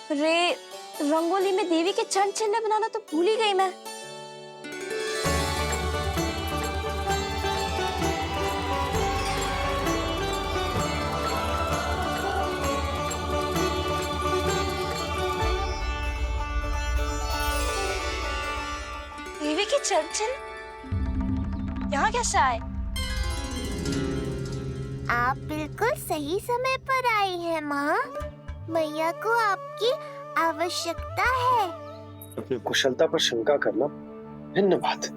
रे, रंगोली में देवी के चरण चिन्ह बनाना तो भूल ही गई मैं। देवी के चरण चिन्ह यहाँ कैसे आए? आप बिल्कुल सही समय पर आई हैं माँ। मैया को आपकी आवश्यकता है। अपनी कुशलता पर शंका करना भिन्न बात है,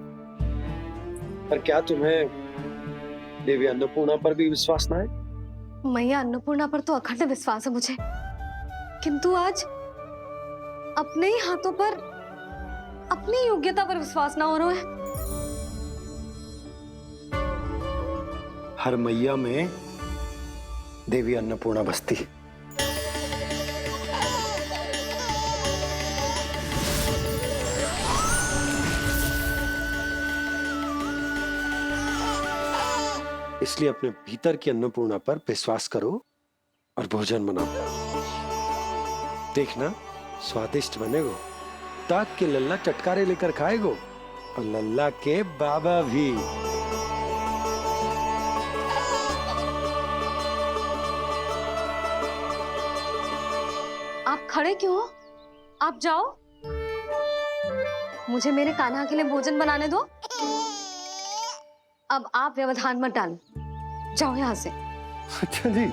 पर क्या तुम्हें देवी अन्नपूर्णा पर भी विश्वास न है? मैया अन्नपूर्णा पर तो अखंड विश्वास है मुझे, किंतु आज अपने ही हाथों पर अपनी योग्यता पर विश्वास ना हो रहा है। हर मैया में देवी अन्नपूर्णा बसती है। इसलिए अपने भीतर की अन्नपूर्णा पर विश्वास करो और भोजन बनाओ। देखना स्वादिष्ट बनेगो, ताक के लल्ला चटकारे लेकर खाएगो और लल्ला के बाबा भी। आप खड़े क्यों हो? आप जाओ, मुझे मेरे कान्हा के लिए भोजन बनाने दो। अब आप व्यवधान मत डालो, जाओ यहाँ से। अच्छा जी।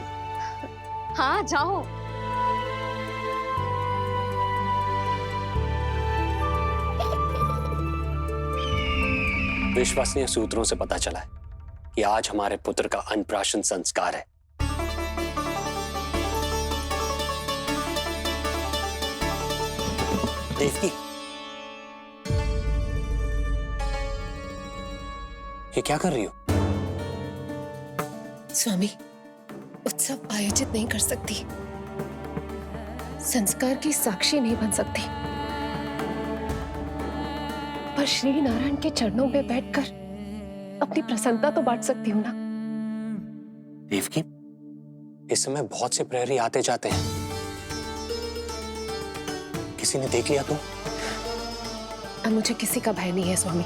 हाँ जाओ। विश्वसनीय सूत्रों से पता चला है कि आज हमारे पुत्र का अन्नप्राशन संस्कार है। देवकी, ये क्या कर रही हो? स्वामी, उत्सव आयोजित नहीं कर सकती, संस्कार की साक्षी नहीं बन सकती, पर श्री नारायण के चरणों में बैठकर अपनी प्रसन्नता तो बांट सकती हूँ ना। देवकी, इस समय बहुत से प्रहरी आते जाते हैं, किसी ने देख लिया तो? अब मुझे किसी का भय नहीं है स्वामी,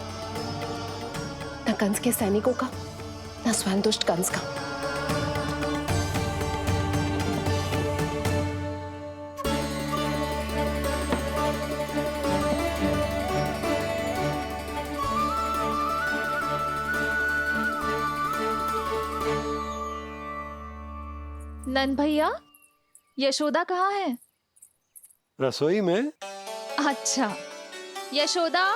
न कंस के सैनिकों का, न स्वयं दुष्ट कंस का। नंद भैया, यशोदा कहाँ है? रसोई में। अच्छा, यशोदा,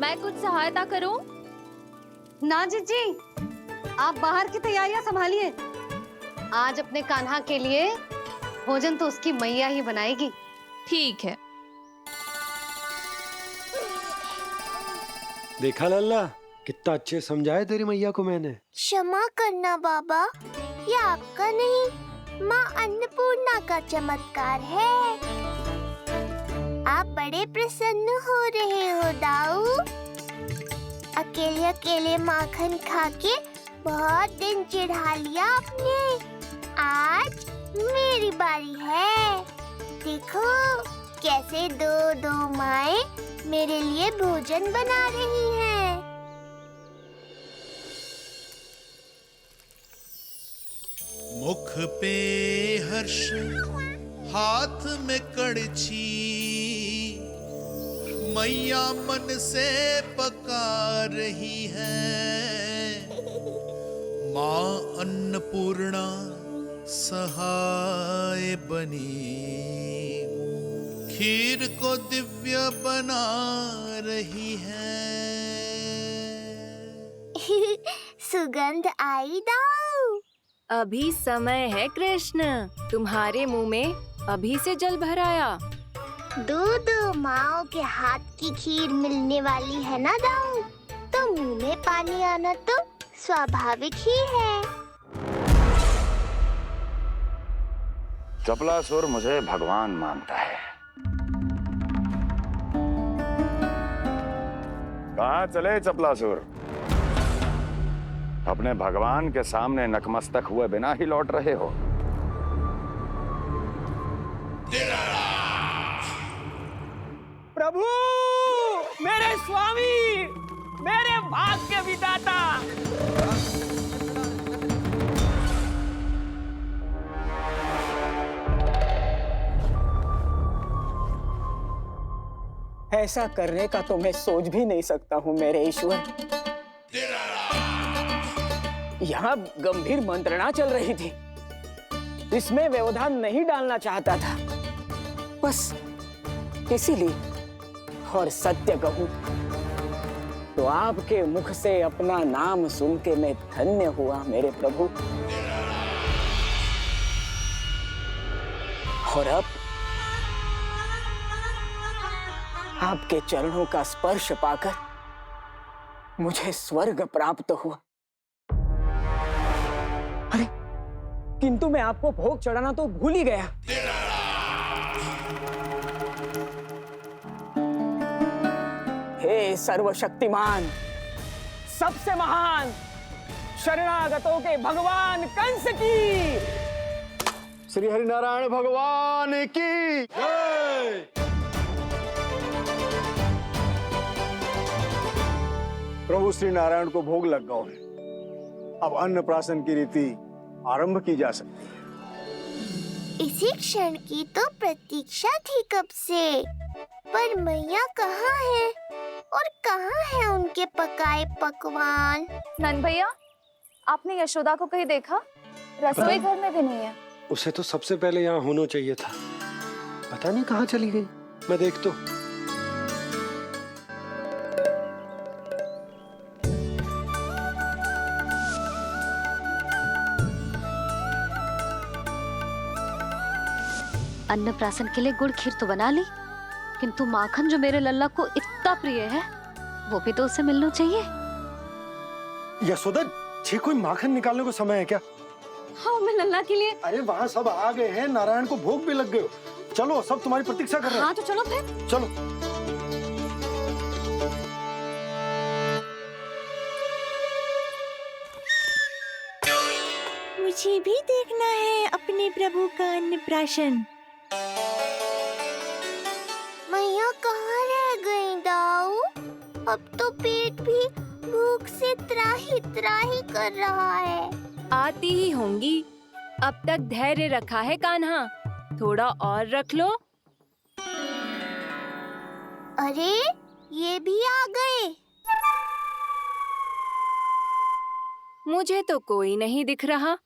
मैं कुछ सहायता करूं? ना जीजी, आप बाहर की तैयारियां संभालिए। आज अपने कान्हा के लिए भोजन तो उसकी मैया ही बनाएगी। ठीक है। देखा लल्ला, कितना अच्छे समझाए तेरी मैया को मैंने। क्षमा करना बाबा, ये आपका नहीं, माँ अन्नपूर्णा का चमत्कार है। आप बड़े प्रसन्न हो रहे हो दाऊ। अकेले अकेले माखन खा के बहुत दिन चिढ़ा लिया आपने। आज मेरी बारी है। देखो कैसे दो दो माएं मेरे लिए भोजन बना रही हैं। मुख पे हर्ष, हाथ में कड़छी, मैया मन से पका रही है। माँ अन्नपूर्णा सहाय बनी, खीर को दिव्य बना रही है। सुगंध आई दाऊ। अभी समय है कृष्ण, तुम्हारे मुंह में अभी से जल भर आया। दो माओ के हाथ की खीर मिलने वाली है ना दाऊ, तो मुंह में पानी आना तो स्वाभाविक ही है। चपलासुर मुझे भगवान मानता है। कहाँ चले चपलासुर? अपने भगवान के सामने नतमस्तक हुए बिना ही लौट रहे हो। स्वामी, मेरे भाग्य विधाता। ऐसा करने का तो मैं सोच भी नहीं सकता हूँ मेरे ईश्वर। यहाँ गंभीर मंत्रणा चल रही थी, इसमें व्यवधान नहीं डालना चाहता था, बस इसीलिए। और सत्य कहूं तो आपके मुख से अपना नाम सुन के मैं धन्य हुआ मेरे प्रभु। और अब आपके चरणों का स्पर्श पाकर मुझे स्वर्ग प्राप्त हुआ। अरे किंतु मैं आपको भोग चढ़ाना तो भूल ही गया। हे सर्वशक्तिमान, सबसे महान, शरणागतों के भगवान कंस की, श्री हरिनारायण भगवान की जय। प्रभु श्री नारायण को भोग लग गया है। अब अन्नप्राशन की रीति आरंभ की जा सकती है। इसी क्षण की तो प्रतीक्षा थी कब से, पर मैया कहाँ है और कहाँ है उनके पकाए पकवान? नंद भैया, आपने यशोदा को कहीं देखा? रसोई घर में भी नहीं है। उसे तो सबसे पहले यहाँ होना चाहिए था, पता नहीं कहाँ चली गई। मैं देख तो। अन्नप्राशन के लिए गुड़ खीर तो बना ली, किंतु माखन जो मेरे लल्ला को इतना प्रिय है, वो भी तो उसे मिलना चाहिए। यशोदा, ये कोई माखन निकालने को समय है क्या? हाँ, मैं लल्ला के लिए। अरे वहाँ सब आ गए हैं, नारायण को भोग भी लग गए। चलो, सब तुम्हारी प्रतीक्षा कर रहे हैं। हाँ तो चलो फिर। चलो। मुझे भी देखना है अपने प्रभु का अन्नप्राशन। मैया कहाँ रह गई दाऊ? अब तो पेट भी भूख से त्राही त्राही कर रहा है। आती ही होंगी। अब तक धैर्य रखा है कान्हा, थोड़ा और रख लो। अरे ये भी आ गए। मुझे तो कोई नहीं दिख रहा।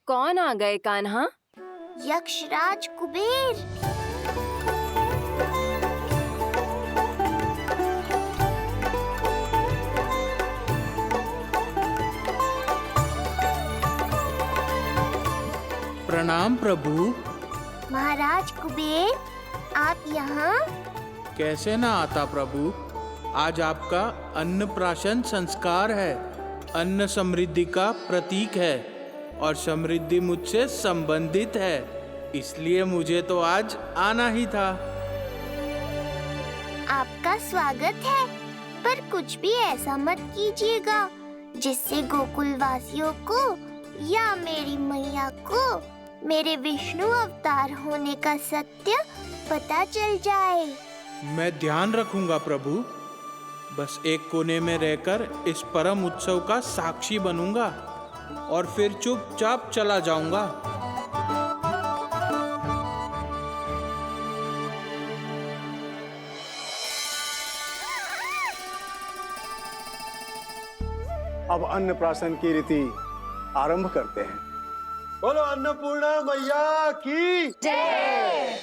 कौन आ गए कान्हा? यक्षराज कुबेर। प्रणाम प्रभु। महाराज कुबेर, आप यहाँ? कैसे ना आता प्रभु, आज आपका अन्नप्राशन संस्कार है। अन्न समृद्धि का प्रतीक है और समृद्धि मुझसे संबंधित है, इसलिए मुझे तो आज आना ही था। आपका स्वागत है, पर कुछ भी ऐसा मत कीजिएगा जिससे गोकुल वासियों को या मेरी मैया को मेरे विष्णु अवतार होने का सत्य पता चल जाए। मैं ध्यान रखूंगा प्रभु, बस एक कोने में रहकर इस परम उत्सव का साक्षी बनूंगा और फिर चुपचाप चला जाऊंगा। अब अन्नप्राशन की रीति आरंभ करते हैं। बोलो अन्नपूर्णा मैया की जय।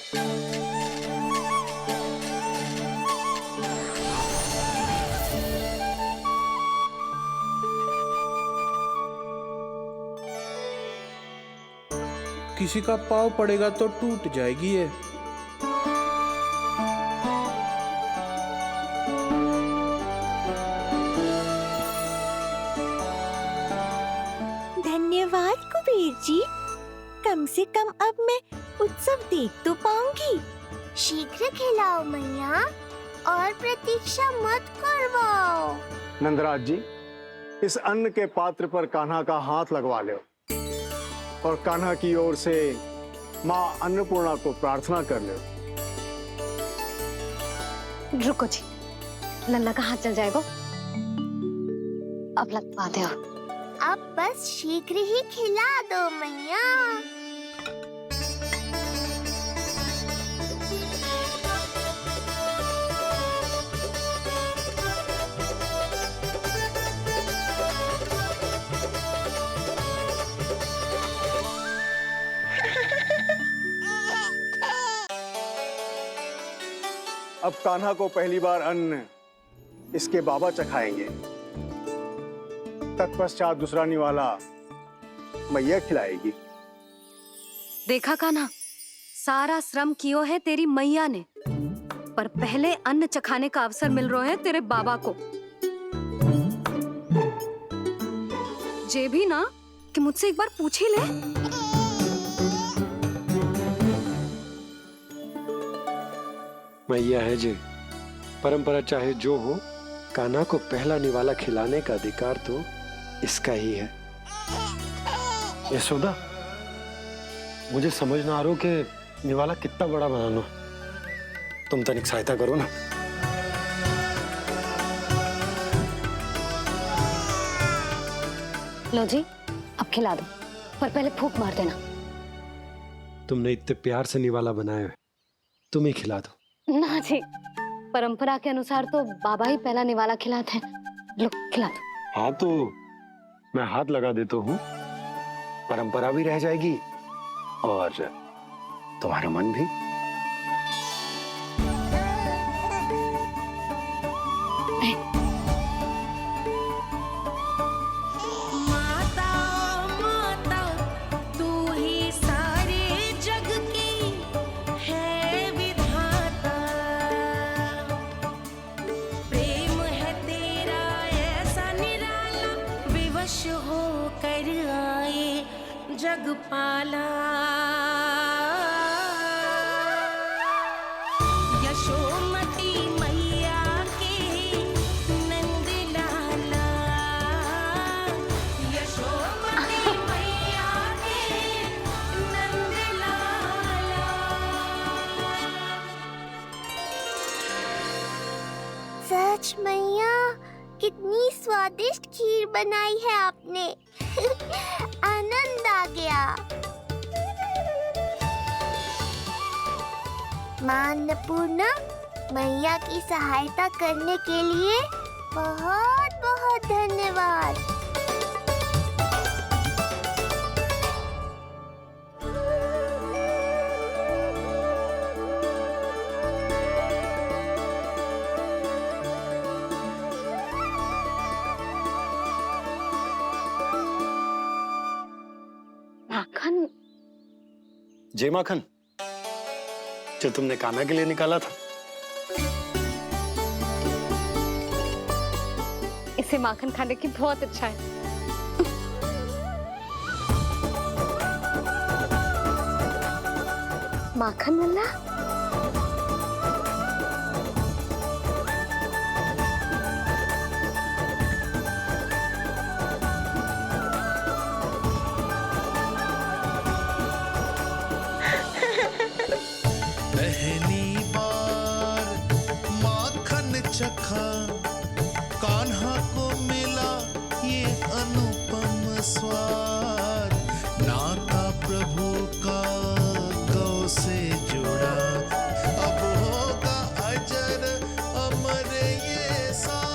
किसी का पाँव पड़ेगा तो टूट जाएगी ये। धन्यवाद कुबेर जी, कम से कम अब मैं उत्सव देख तो पाऊंगी। शीघ्र खिलाओ मैया और प्रतीक्षा मत करवाओ। नंदराज जी, इस अन्न के पात्र पर कान्हा का हाथ लगवा लो और कान्हा की ओर से माँ अन्नपूर्णा को प्रार्थना कर लो। रुको जी, लल्ला का हाथ चल जाएगा। अब लगवा दो। अब बस शीघ्र ही खिला दो मैया। अब कान्हा को पहली बार अन्न इसके बाबा चखाएंगे। तत्पश्चात दूसरा निवाला मैया खिलाएगी। देखा कान्हा, सारा श्रम कियो है तेरी मैया ने, पर पहले अन्न चखाने का अवसर मिल रहा है तेरे बाबा को। जे भी ना कि मुझसे एक बार पूछ ही ले। मैया है जी, परंपरा चाहे जो हो, कान्हा को पहला निवाला खिलाने का अधिकार तो इसका ही है। यशोदा, मुझे समझ ना आ रहा कि निवाला कितना बड़ा बनाना। तुम तनिक सहायता करो ना। लो जी, अब खिला दो, पर पहले फूंक मार देना। तुमने इतने प्यार से निवाला बनाया है, तुम ही खिला दो। ना जी, परंपरा के अनुसार तो बाबा ही पहला निवाला खिलाते हैं। लो खिला दो। हाँ तो मैं हाथ लगा देता हूँ, परंपरा भी रह जाएगी और तुम्हारा मन भी। जगपाला यशोमती मैया के नंद लाला, यशोमती मैया के नंद लाला। सच मैया, कितनी स्वादिष्ट खीर बनाई है आपने। आनंद आ गया। मां अन्नपूर्णा, मैया की सहायता करने के लिए बहुत बहुत धन्यवाद। माखन? जय माखन, जो तुमने कान्हा के लिए निकाला था। इसे माखन खाने की बहुत इच्छा है। माखन लल्ला, पहली बार माखन चखा, कान्हा को मिला ये अनुपम स्वाद। नाता प्रभु का गौ से जुड़ा, अब होगा अजर अमर ये साथ।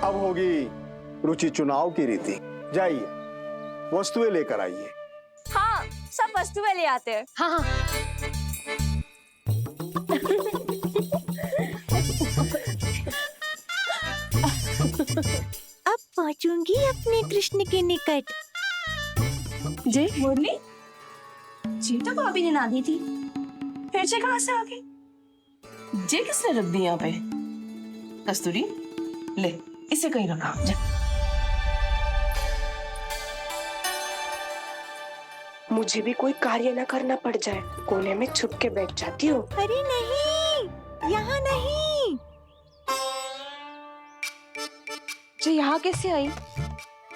अब होगी रुचि चुनाव की रीति। जाइए, वस्तुएं लेकर आइए। हाँ, सब वस्तुएं ले आते हैं। हाँ हाँ। अब पहुंचूंगी अपने कृष्ण के निकट। जय मुरली, जी तो भाभी ने ना दी थी, फिर से कहाँ से आ गई? जे किसने रख दी यहाँ पे? कस्तूरी, ले इसे कहीं रखा जा। मुझे भी कोई कार्य न करना पड़ जाए, कोने में छुप के बैठ जाती हूँ। अरे नहीं, यहाँ नहीं। जी यहाँ कैसे आई?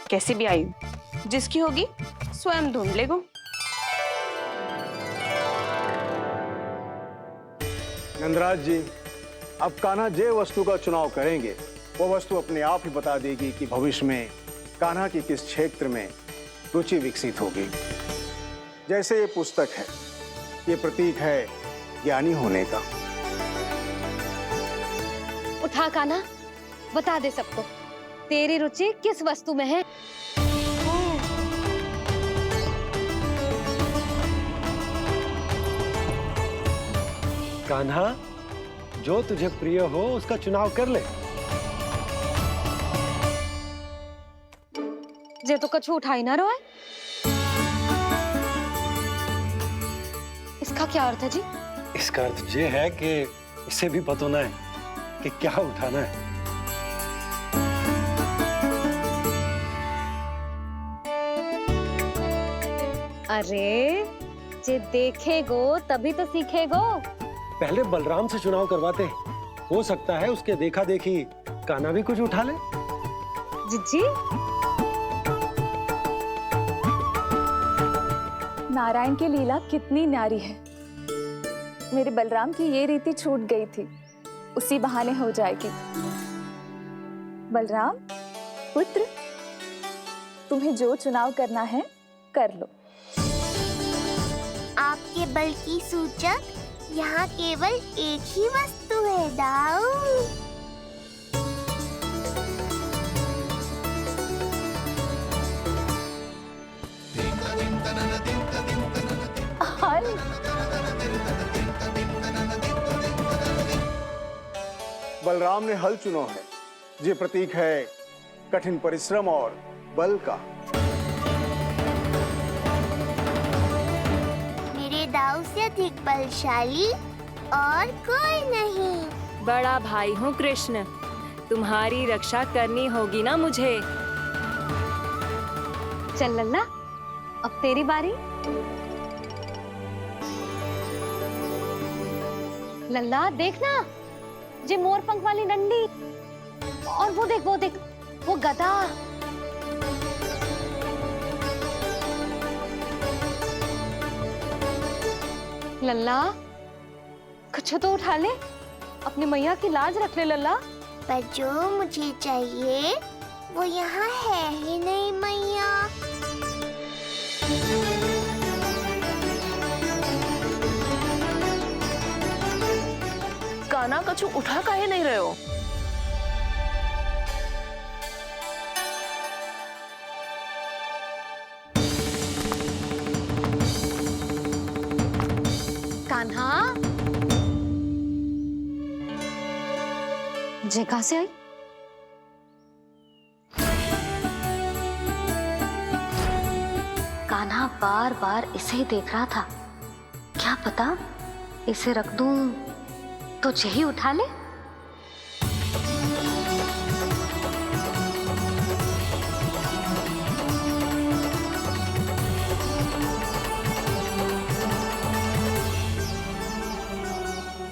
कैसे भी आई, जिसकी होगी स्वयं ढूंढ लेगो। नंदराज जी, अब कान्हा जे वस्तु का चुनाव करेंगे वो वस्तु अपने आप ही बता देगी कि भविष्य में कान्हा की किस क्षेत्र में रुचि विकसित होगी। जैसे ये पुस्तक है, ये प्रतीक है ज्ञानी होने का। उठा कान्हा, बता दे सबको तेरी रुचि किस वस्तु में है। कान्हा, जो तुझे प्रिय हो उसका चुनाव कर ले। जे तो कछु उठाई ना रोए। इसका क्या अर्थ है जी? इसका अर्थ ये है कि इसे भी पता ना है कि क्या उठाना है। अरे जे देखेगो तभी तो सीखेगो। पहले बलराम से चुनाव करवाते हैं, हो सकता है उसके देखा देखी कान्हा भी कुछ उठा ले। जिज्जी, नारायण की लीला कितनी न्यारी है। मेरे बलराम की ये रीति छूट गई थी, उसी बहाने हो जाएगी। बलराम पुत्र, तुम्हें जो चुनाव करना है कर लो। आपके बल की सूचक यहाँ केवल एक ही वस्तु है दाऊ। बलराम ने हल चुना है, ये प्रतीक है कठिन परिश्रम और बल का। मेरे दाऊ से अधिक बलशाली और कोई नहीं। बड़ा भाई हूँ कृष्ण, तुम्हारी रक्षा करनी होगी ना मुझे। चल लल्ला, अब तेरी बारी। लल्ला देखना, जे मोर पंख वाली डंडी, और वो देख वो गदा। लल्ला कुछ तो उठा ले, अपनी मैया की लाज रख ले लल्ला। पर जो मुझे चाहिए वो यहाँ है ही नहीं मैया। कान्हा कछु उठा काहे नहीं रहे हो? कान्हा, जे कहां से आई? कान्हा बार बार इसे ही देख रहा था। क्या पता इसे रख दूं तो यही उठा ले।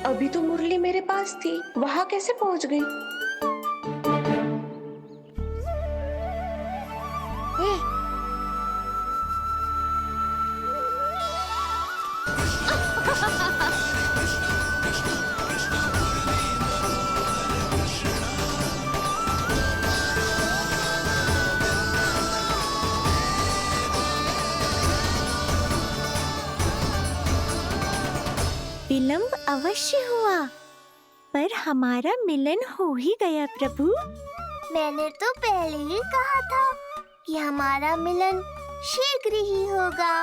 अभी तो मुरली मेरे पास थी, वहां कैसे पहुंच गई? विलंब अवश्य हुआ, पर हमारा मिलन हो ही गया प्रभु। मैंने तो पहले ही कहा था कि हमारा मिलन शीघ्र ही होगा।